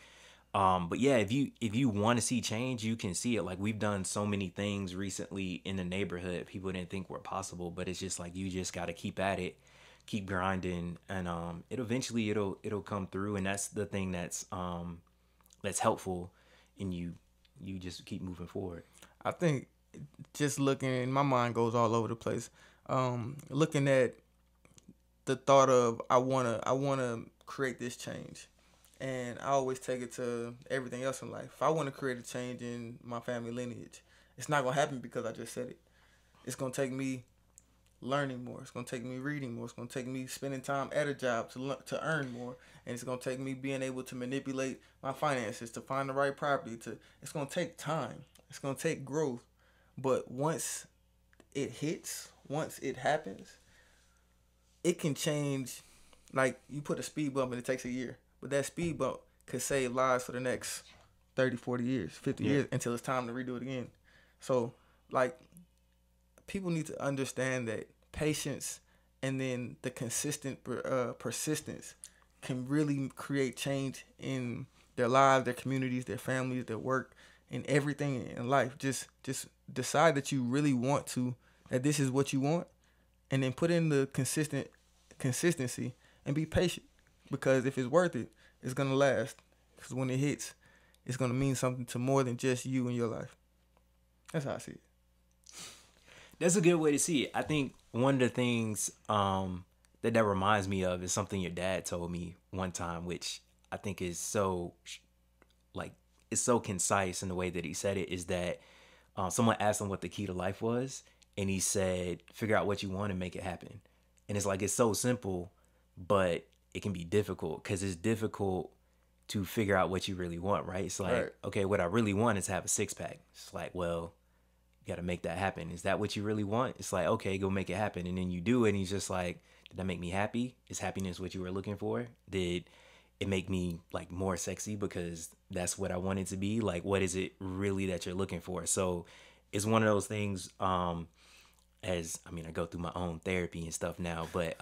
But yeah, if you want to see change, you can see it. Like, we've done so many things recently in the neighborhood people didn't think were possible, but it's just like, you just got to keep at it, keep grinding, and it'll come through. And that's the thing that's helpful, and you just keep moving forward. I think just looking, my mind goes all over the place. Looking at the thought of I wanna create this change. And I always take it to everything else in life. If I want to create a change in my family lineage, it's not going to happen because I just said it. It's going to take me learning more. It's going to take me reading more. It's going to take me spending time at a job to earn more. And it's going to take me being able to manipulate my finances, to find the right property. It's going to take time. It's going to take growth. But once it hits, once it happens, it can change. Like, you put a speed bump and it takes a year. But that speed bump could save lives for the next 30, 40 years, 50 years until it's time to redo it again. So, like, people need to understand that patience and then the consistent persistence can really create change in their lives, their communities, their families, their work, and everything in life. Just decide that you really want to, that this is what you want, and then put in the consistency and be patient. Because if it's worth it, it's going to last. Because when it hits, it's going to mean something to more than just you and your life. That's how I see it. That's a good way to see it. I think one of the things that reminds me of is something your dad told me one time, which I think is so, like, it's so concise in the way that he said it, is that someone asked him what the key to life was, and he said, figure out what you want and make it happen. And it's like, it's so simple, but it can be difficult, because it's difficult to figure out what you really want, right? It's like, okay, what I really want is to have a six-pack. It's like, well, you got to make that happen. Is that what you really want? It's like, okay, go make it happen. And then you do it, and he's just like, did that make me happy? Is happiness what you were looking for? Did it make me, like, more sexy because that's what I wanted to be? Like, what is it really that you're looking for? So it's one of those things, I go through my own therapy and stuff now, but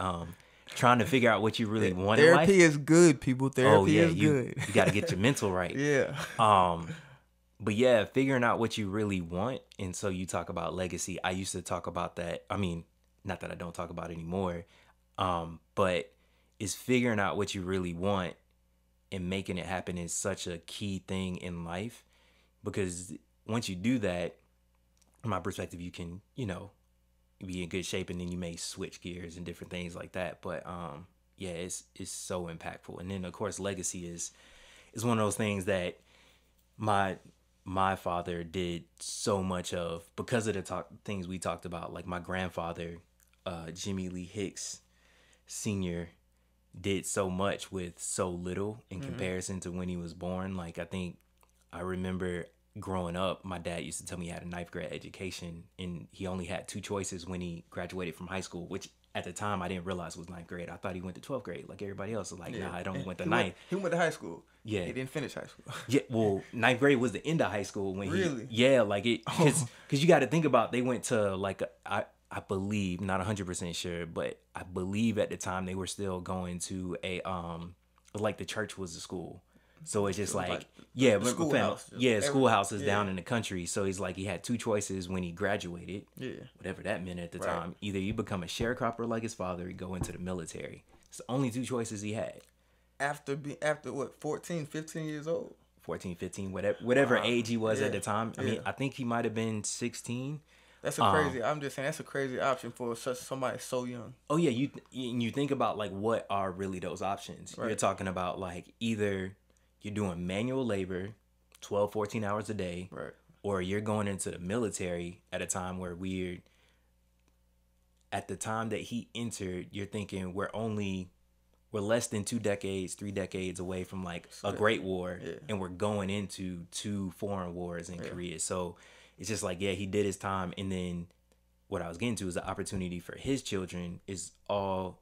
trying to figure out what you really want in life. Therapy is good, people. Therapy is good. You got to get your mental right. Yeah. But yeah, figuring out what you really want. And so you talk about legacy. I used to talk about that. I mean, not that I don't talk about it anymore, but it's figuring out what you really want and making it happen is such a key thing in life. Because once you do that, from my perspective, you can, be in good shape, and then you may switch gears and different things like that. But yeah, it's so impactful. And then of course, legacy is one of those things that my father did so much of, because of the things we talked about. Like, my grandfather, Jimmy Lee Hicks Sr., did so much with so little in comparison to when he was born. Like, I remember growing up, my dad used to tell me he had a 9th grade education, and he only had 2 choices when he graduated from high school, which at the time I didn't realize was 9th grade. I thought he went to 12th grade like everybody else. So, like, nah, I only went to 9th. He went to high school. Yeah. He didn't finish high school. Yeah, well, 9th grade was the end of high school when Really? Because you got to think about, they went to, like, I believe, not 100% sure, but I believe at the time they were still going to a like, the church was the school. So it's just like schoolhouse. Schoolhouses down in the country. So he's like, he had 2 choices when he graduated. Yeah. Whatever that meant at the time. Either you become a sharecropper like his father, or you go into the military. It's the only 2 choices he had. After what, 14, 15 years old? 14, 15, whatever age he was at the time. I mean, I think he might have been 16. That's I'm just saying, that's a crazy option for somebody so young. Oh yeah, you think about, like, what are really those options? Right. You're talking about, like, either you're doing manual labor 12, 14 hours a day, right, or you're going into the military at a time where at the time that he entered, you're thinking we're less than 2 decades, 3 decades away from, like, a great war, and we're going into 2 foreign wars in Korea. So it's just like, yeah, he did his time. And then what I was getting to is the opportunity for his children is all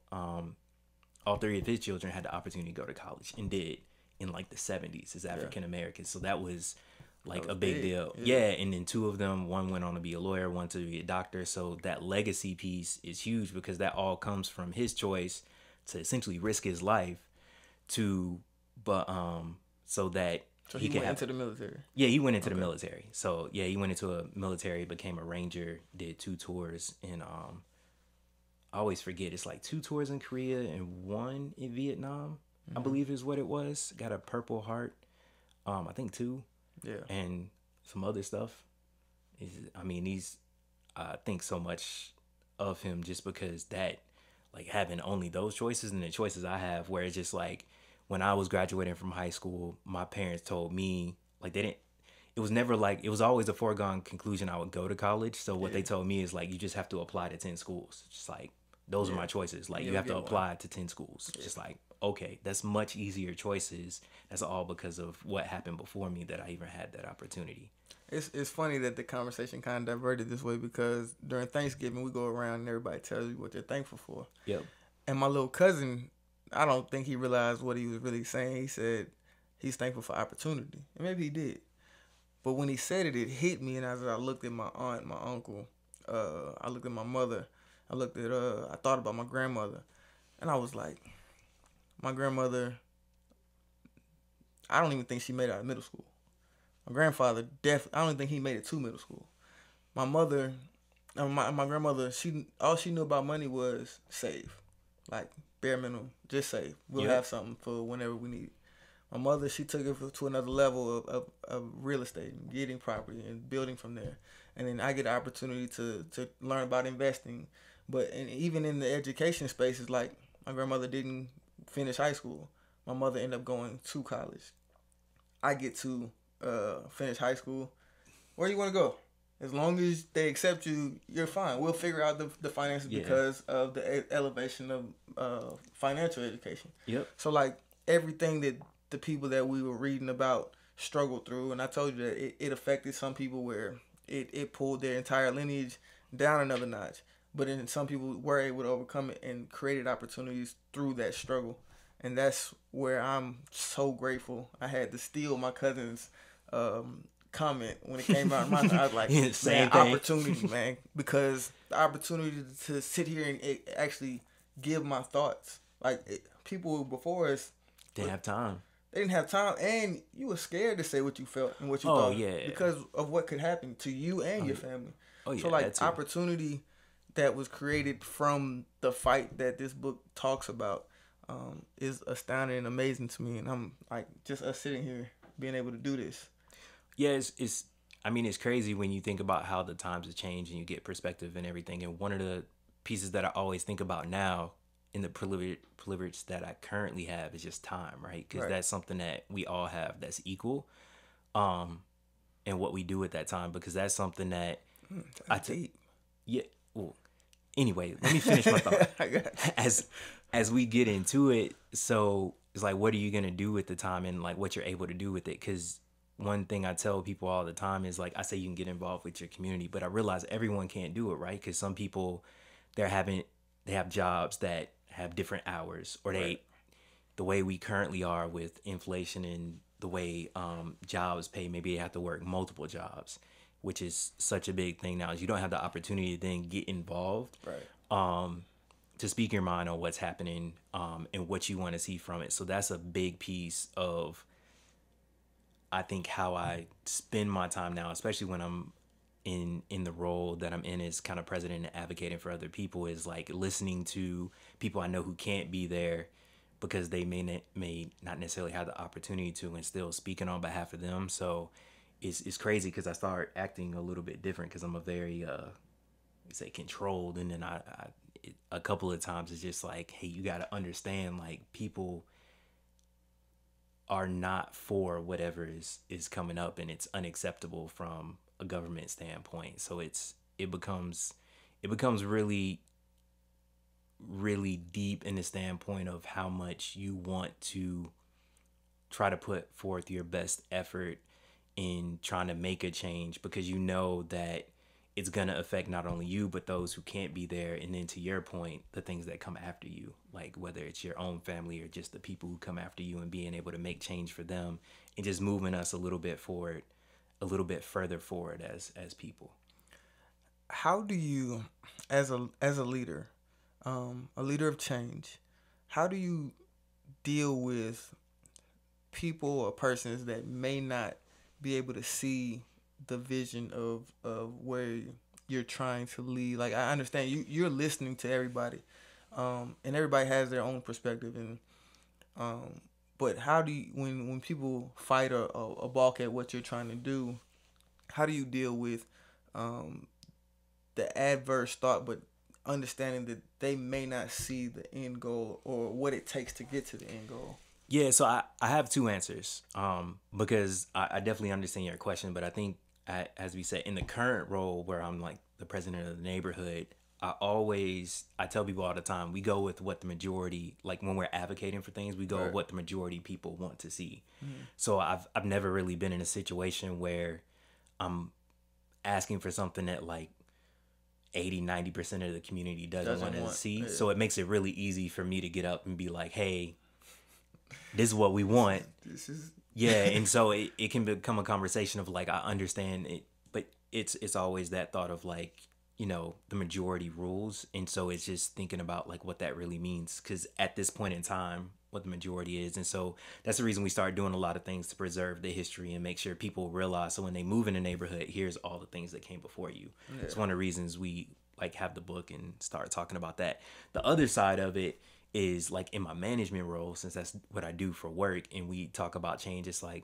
all three of his children had the opportunity to go to college and did in like the 70s as African Americans. So that was like a big deal. Yeah. And then two of them, one went on to be a lawyer, one to be a doctor. So that legacy piece is huge because that all comes from his choice to essentially risk his life so that he went into the military. Yeah, he went into the military. So yeah, he went into a military, became a ranger, did 2 tours in I always forget, it's like 2 tours in Korea and 1 in Vietnam, I believe is what it was. Got a Purple Heart, I think 2. Yeah. And some other stuff. I think so much of him just because that, like having only those choices and the choices I have, where it's just like when I was graduating from high school, my parents told me, like it was never like, it was always a foregone conclusion I would go to college. So what they told me is like, you just have to apply to 10 schools. It's just like, those are my choices. Like you have to apply to 10 schools. It's just like, okay, that's much easier choices. That's all because of what happened before me that I even had that opportunity. It's funny that the conversation kind of diverted this way because during Thanksgiving we go around and everybody tells you what they're thankful for. Yep. And my little cousin, I don't think he realized what he was really saying. He said he's thankful for opportunity. And maybe he did. But when he said it, it hit me. And as I looked at my aunt, my uncle, I looked at my mother, I thought about my grandmother. And I was like, my grandmother, I don't even think she made it out of middle school. My grandfather, I don't even think he made it to middle school. My mother, my grandmother, all she knew about money was save. Like, bare minimum, just save. We'll have something for whenever we need it. My mother, she took it to another level of real estate and getting property and building from there. And then I get the opportunity to learn about investing. But even in the education space, it's like my grandmother didn't finish high school. My mother ended up going to college. I get to finish high school. Where you want to go? As long as they accept you, you're fine. We'll figure out the finances because of the elevation of financial education. Yep. So like everything that the people that we were reading about struggled through, and I told you that it affected some people where it pulled their entire lineage down another notch. But then some people were able to overcome it and created opportunities through that struggle. And that's where I'm so grateful. I had to steal my cousin's comment when it came out of my mouth. I was like, man, opportunity, man. Because the opportunity to sit here and actually give my thoughts. Like, people before us didn't have time. They didn't have time, and you were scared to say what you felt and what you thought. Because of what could happen to you and your family. So, like, opportunity that was created from the fight that this book talks about is astounding and amazing to me. And I'm like, just us sitting here being able to do this. Yeah, it's crazy when you think about how the times have changed and you get perspective and everything. And one of the pieces that I always think about now in the privilege that I currently have is just time, right? Because that's something that we all have that's equal. And what we do at that time, because that's something that well, anyway, let me finish my thought. As we get into it, so it's like, what are you gonna do with the time and like what you're able to do with it? Because one thing I tell people all the time is like, I say you can get involved with your community, but I realize everyone can't do it, right? Because some people they have jobs that have different hours, or the way we currently are with inflation and the way jobs pay, maybe they have to work multiple jobs, which is such a big thing now. Is you don't have the opportunity to then get involved, to speak your mind on what's happening, and what you want to see from it. So that's a big piece of, I think, how I spend my time now, especially when I'm in the role that I'm in as kind of president and advocating for other people, is like listening to people I know who can't be there because they may not necessarily have the opportunity to, and still speaking on behalf of them. So it's crazy because I start acting a little bit different because I'm a very controlled, and then a couple of times it's just like, hey, you got to understand, like, people are not for whatever is coming up, and it's unacceptable from a government standpoint. So it becomes really, really deep in the standpoint of how much you want to try to put forth your best effort in trying to make a change, because you know that it's going to affect not only you, but those who can't be there. And then to your point, the things that come after you, like whether it's your own family or just the people who come after you, and being able to make change for them and just moving us a little bit forward, a little bit further forward as people. How do you, as a leader, a leader of change, how do you deal with people or persons that may not be able to see the vision of where you're trying to lead? Like, I understand you're listening to everybody, and everybody has their own perspective, and but how do you, when people fight or balk at what you're trying to do, how do you deal with the adverse thought, but understanding that they may not see the end goal or what it takes to get to the end goal? Yeah, so I have two answers, because I definitely understand your question, but I think, as we said, in the current role where I'm like the president of the neighborhood, I tell people all the time, we go with what the majority, like when we're advocating for things, we go with what the majority people want to see. So I've never really been in a situation where I'm asking for something that like 80-90% of the community doesn't want to see. Yeah. So it makes it really easy for me to get up and be like, hey, this is what we want. This is yeah. And so it can become a conversation of like, I understand it, but it's always that thought of like, you know, the majority rules. And so it's just thinking about like what that really means, because at this point in time, what the majority is. And so that's the reason we started doing a lot of things to preserve the history and make sure people realize, so when they move in the neighborhood, here's all the things that came before you. Yeah. It's one of the reasons we like have the book and start talking about that. The other side of it is like in my management role, since that's what I do for work, and we talk about change. It's like,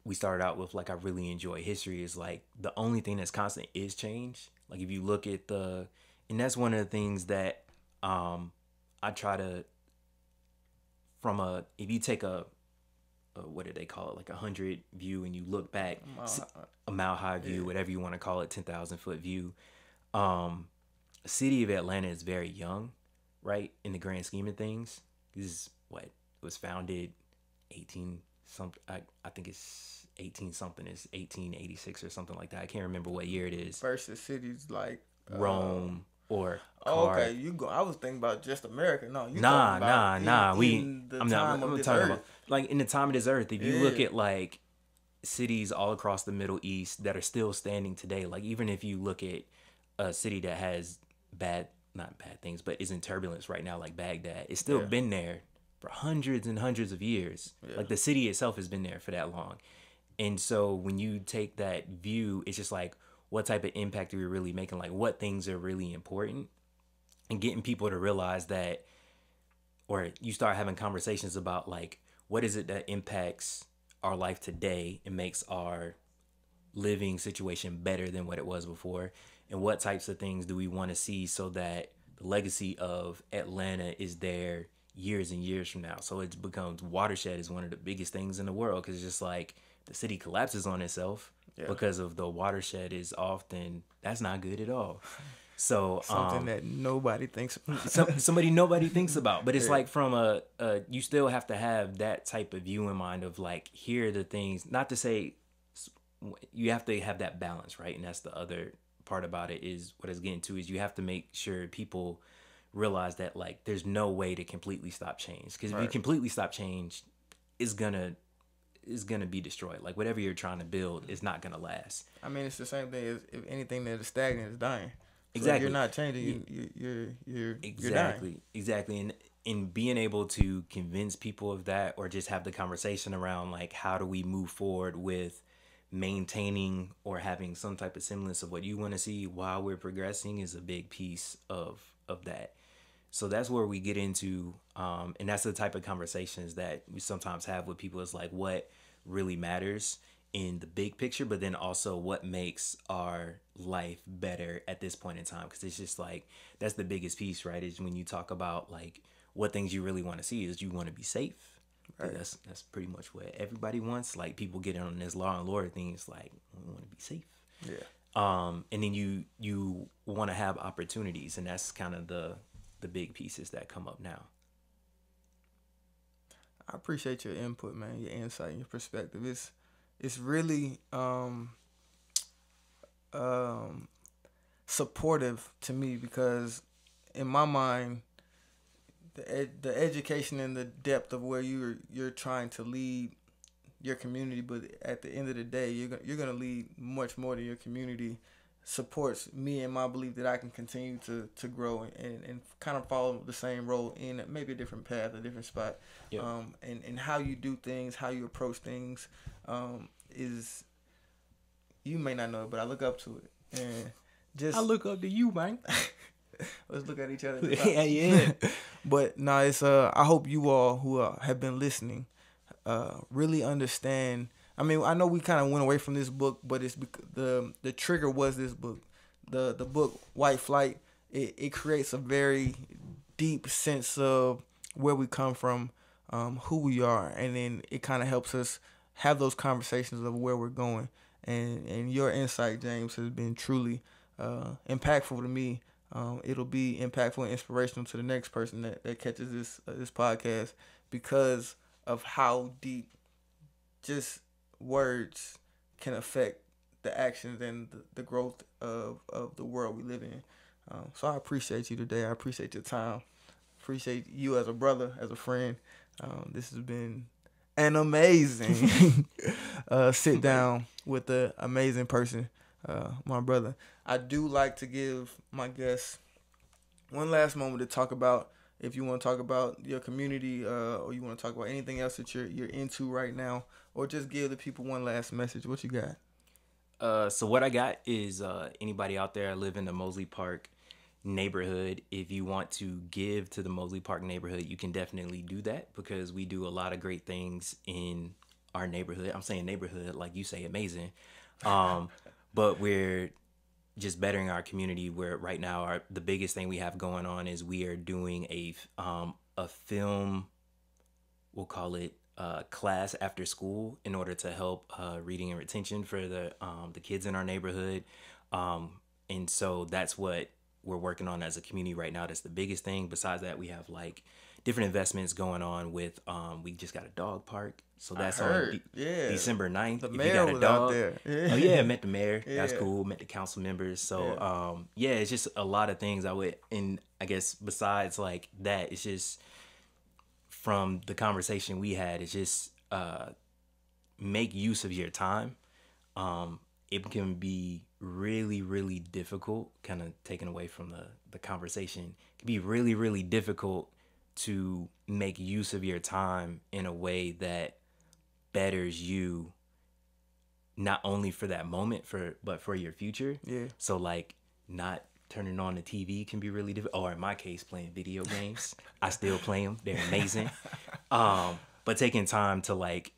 we started out with like, I really enjoy history. Is like the only thing that's constant is change. Like if you look at and that's one of the things that I try to, if you take a what do they call it, like 100 view, and you look back, a mile high view, whatever you want to call it, 10,000 foot view. The city of Atlanta is very young, right, in the grand scheme of things. This is what it was founded 18 something. I think it's 18 something. It's 1886 or something like that. I can't remember what year it is. Versus cities like Rome or okay, you go. I was thinking about just America. No, you nah. I'm talking about like in the time of this earth. If you look at like cities all across the Middle East that are still standing today, like even if you look at a city that has not bad things, but is in turbulence right now, like Baghdad, it's still been there for hundreds and hundreds of years. Yeah. Like the city itself has been there for that long. And so when you take that view, it's just like, what type of impact are we really making? Like what things are really important, and getting people to realize that, or you start having conversations about like, what is it that impacts our life today and makes our living situation better than what it was before? And what types of things do we want to see so that the legacy of Atlanta is there years and years from now? So it becomes, watershed is one of the biggest things in the world, because it's just like the city collapses on itself because of the watershed is often, that's not good at all. So something that nobody thinks about. somebody nobody thinks about. But it's like from you still have to have that type of view in mind of like, here are the things, not to say, you have to have that balance, right? And that's the other part about it, is what I was getting to, is you have to make sure people realize that like there's no way to completely stop change, because if you completely stop change, it's gonna be destroyed. Like whatever you're trying to build is not gonna last. I mean, it's the same thing as if anything that is stagnant is dying. So exactly. If you're not changing, you're dying. Exactly. And in being able to convince people of that, or just have the conversation around like, how do we move forward with maintaining or having some type of semblance of what you want to see while we're progressing, is a big piece of that. So that's where we get into, and that's the type of conversations that we sometimes have with people, is like what really matters in the big picture, but then also what makes our life better at this point in time. Because it's just like, that's the biggest piece, right? Is when you talk about like what things you really want to see, is you want to be safe. Right. That's pretty much what everybody wants. Like people get on this law and order thing. It's like, we want to be safe. Yeah. And then you want to have opportunities, and that's kind of the big pieces that come up now. I appreciate your input, man. Your insight, your perspective. It's really supportive to me, because in my mind, the education and the depth of where you're trying to lead your community, but at the end of the day, you're gonna lead much more than your community, supports me and my belief that I can continue to grow and kind of follow the same role in maybe a different path, a different spot. Yep. And how you do things, how you approach things, is, you may not know it, but I look up to it. And just I look up to you, man. let's look at each other. Yeah. But no, it's I hope you all who have been listening really understand. I mean, I know we kind of went away from this book, but it's the trigger was this book, the book White Flight. It creates a very deep sense of where we come from, who we are, and then it kind of helps us have those conversations of where we're going. And your insight, James, has been truly impactful to me. It'll be impactful and inspirational to the next person that catches this podcast, because of how deep just words can affect the actions and the growth of the world we live in. So I appreciate you today. I appreciate your time. Appreciate you as a brother, as a friend. This has been an amazing sit down with an amazing person, my brother. I do like to give my guests one last moment to talk about, if you want to talk about your community, or you want to talk about anything else that you're into right now, or just give the people one last message. What you got? So what I got is anybody out there live in the Mosley Park neighborhood. If you want to give to the Mosley Park neighborhood, you can definitely do that, because we do a lot of great things in our neighborhood. I'm saying neighborhood like you say, amazing. But we're just bettering our community. Where right now the biggest thing we have going on is we are doing a film, we'll call it class after school, in order to help reading and retention for the kids in our neighborhood. And so that's what we're working on as a community right now. That's the biggest thing. Besides that, we have like different investments going on with we just got a dog park. So that's on December 9th. The if mayor you got a was dog out there. Yeah. Oh yeah, met the mayor. Yeah. That's cool. Met the council members. So yeah, it's just a lot of things and I guess besides like that, it's just from the conversation we had, it's just make use of your time. It can be really, really difficult, kind of taken away from the conversation. It can be really, really difficult to make use of your time in a way that betters you, not only for that moment, but for your future. Yeah. So like not turning on the TV can be really difficult. Or in my case, playing video games. I still play them. They're amazing. But taking time to like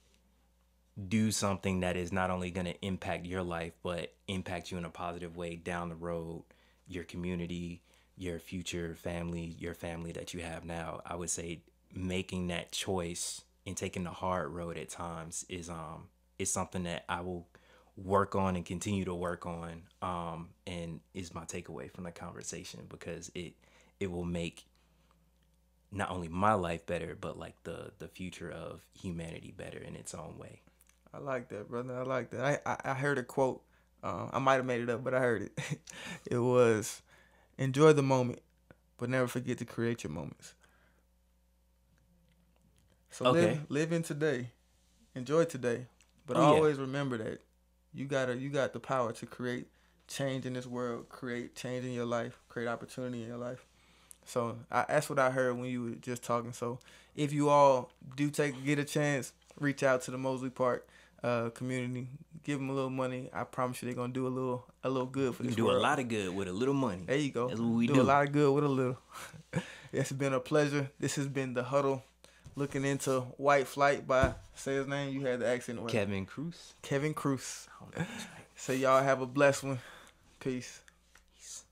do something that is not only going to impact your life, but impact you in a positive way down the road, your community, your future family, your family that you have now. I would say making that choice and taking the hard road at times is something that I will work on and continue to work on, and is my takeaway from the conversation, because it will make not only my life better, but like the future of humanity better in its own way. I like that, brother. I like that. I heard a quote. I might have made it up, but I heard it. It was, enjoy the moment, but never forget to create your moments. So Okay. live in today. Enjoy today. But always remember that you got the power to create change in this world, create change in your life, create opportunity in your life. So that's what I heard when you were just talking. So if you all do get a chance, reach out to the Mosley Park community, give them a little money. I promise you they're gonna do a little good for this You do world. a lot of good with a little money. There you go. That's what we do a lot of good with a little. It's been a pleasure. This has been the Huddle, looking into White Flight by, say his name. You had the accent. Right? Kevin Kruse. Kevin Kruse. I don't know if that's right. So y'all have a blessed one. Peace. Peace.